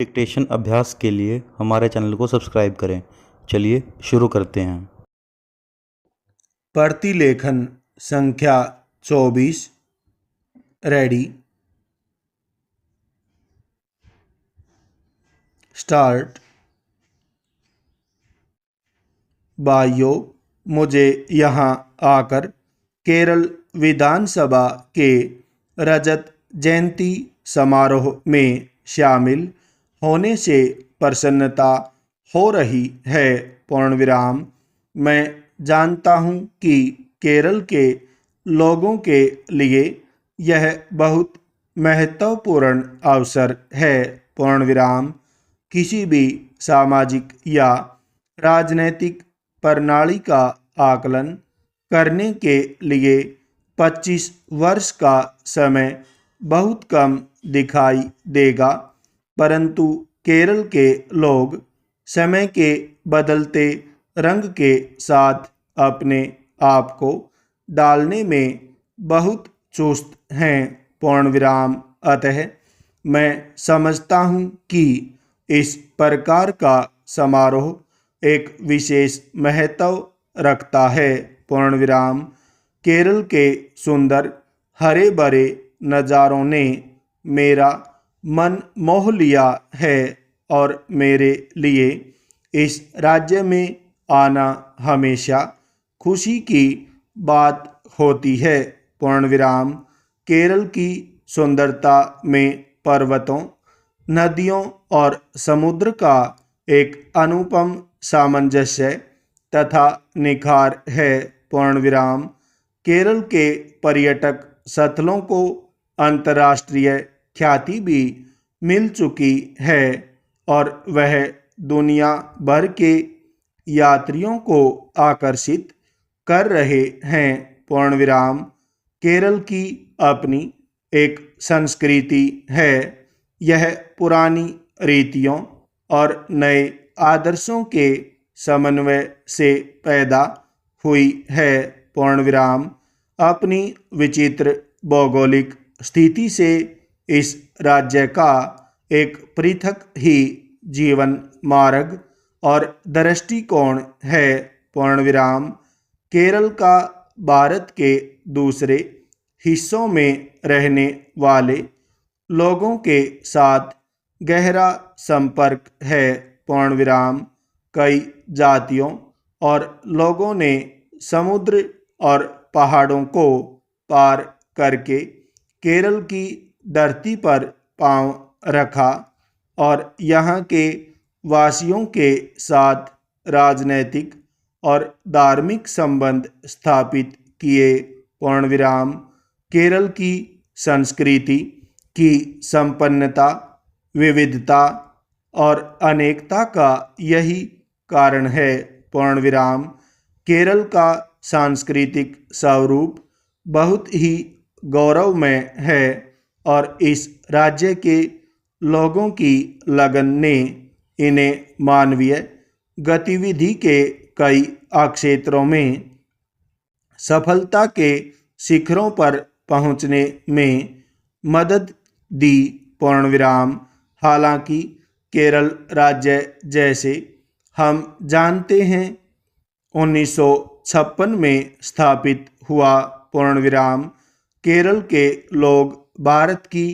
Dictation अभ्यास के लिए हमारे चैनल को सब्सक्राइब करें। चलिए शुरू करते हैं। प्रतिलेखन संख्या 24। Ready, start. भाइयों, मुझे यहाँ आकर केरल विधानसभा के रजत जयंती समारोह में शामिल होने से प्रसन्नता हो रही है। पूर्णविराम। मैं जानता हूँ कि केरल के लोगों के लिए यह बहुत महत्वपूर्ण अवसर है। पूर्णविराम। किसी भी सामाजिक या राजनैतिक प्रणाली का आकलन करने के लिए 25 वर्ष का समय बहुत कम दिखाई देगा, परंतु केरल के लोग समय के बदलते रंग के साथ अपने आप को डालने में बहुत चुस्त हैं। पूर्णविराम। अतः मैं समझता हूँ कि इस प्रकार का समारोह एक विशेष महत्व रखता है। पूर्णविराम। केरल के सुंदर हरे भरे नज़ारों ने मेरा मन मोह लिया है और मेरे लिए इस राज्य में आना हमेशा खुशी की बात होती है। पूर्णविराम। केरल की सुंदरता में पर्वतों, नदियों और समुद्र का एक अनुपम सामंजस्य तथा निखार है। पूर्णविराम। केरल के पर्यटक स्थलों को अंतर्राष्ट्रीय ख्याति भी मिल चुकी है और वह दुनिया भर के यात्रियों को आकर्षित कर रहे हैं। पूर्णविराम। केरल की अपनी एक संस्कृति है। यह पुरानी रीतियों और नए आदर्शों के समन्वय से पैदा हुई है। पूर्णविराम। अपनी विचित्र भौगोलिक स्थिति से इस राज्य का एक पृथक ही जीवन मार्ग और दृष्टिकोण है। पूर्णविराम। केरल का भारत के दूसरे हिस्सों में रहने वाले लोगों के साथ गहरा संपर्क है। पूर्णविराम। कई जातियों और लोगों ने समुद्र और पहाड़ों को पार करके केरल की धरती पर पांव रखा और यहाँ के वासियों के साथ राजनैतिक और धार्मिक संबंध स्थापित किए। पूर्णविराम। केरल की संस्कृति की संपन्नता, विविधता और अनेकता का यही कारण है। पूर्णविराम। केरल का सांस्कृतिक स्वरूप बहुत ही गौरवमय है और इस राज्य के लोगों की लगन ने इन्हें मानवीय गतिविधि के कई क्षेत्रों में सफलता के शिखरों पर पहुंचने में मदद दी। पूर्णविराम। हालांकि केरल राज्य जैसे हम जानते हैं 1956 में स्थापित हुआ। पूर्णविराम। केरल के लोग भारत की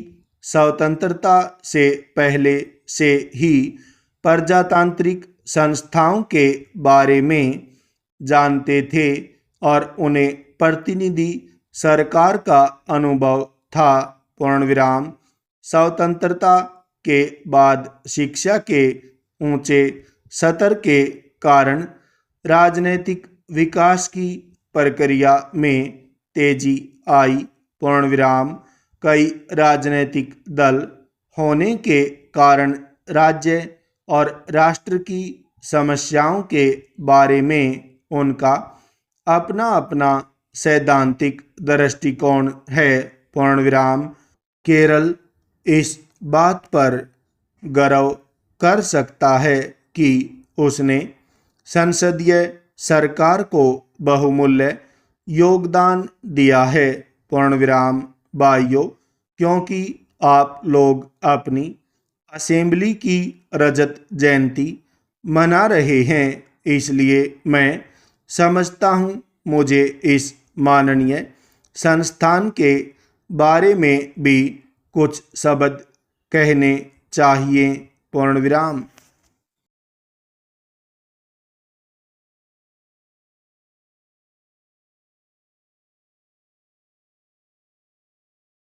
स्वतंत्रता से पहले से ही प्रजातांत्रिक संस्थाओं के बारे में जानते थे और उन्हें प्रतिनिधि सरकार का अनुभव था। पूर्णविराम। स्वतंत्रता के बाद शिक्षा के ऊंचे स्तर के कारण राजनीतिक विकास की प्रक्रिया में तेजी आई। पूर्णविराम। कई राजनीतिक दल होने के कारण राज्य और राष्ट्र की समस्याओं के बारे में उनका अपना अपना सैद्धांतिक दृष्टिकोण है। पूर्णविराम। केरल इस बात पर गर्व कर सकता है कि उसने संसदीय सरकार को बहुमूल्य योगदान दिया है। पूर्णविराम। भाइयों, क्योंकि आप लोग अपनी असेंबली की रजत जयंती मना रहे हैं, इसलिए मैं समझता हूँ मुझे इस माननीय संस्थान के बारे में भी कुछ शब्द कहने चाहिए। पूर्ण विराम।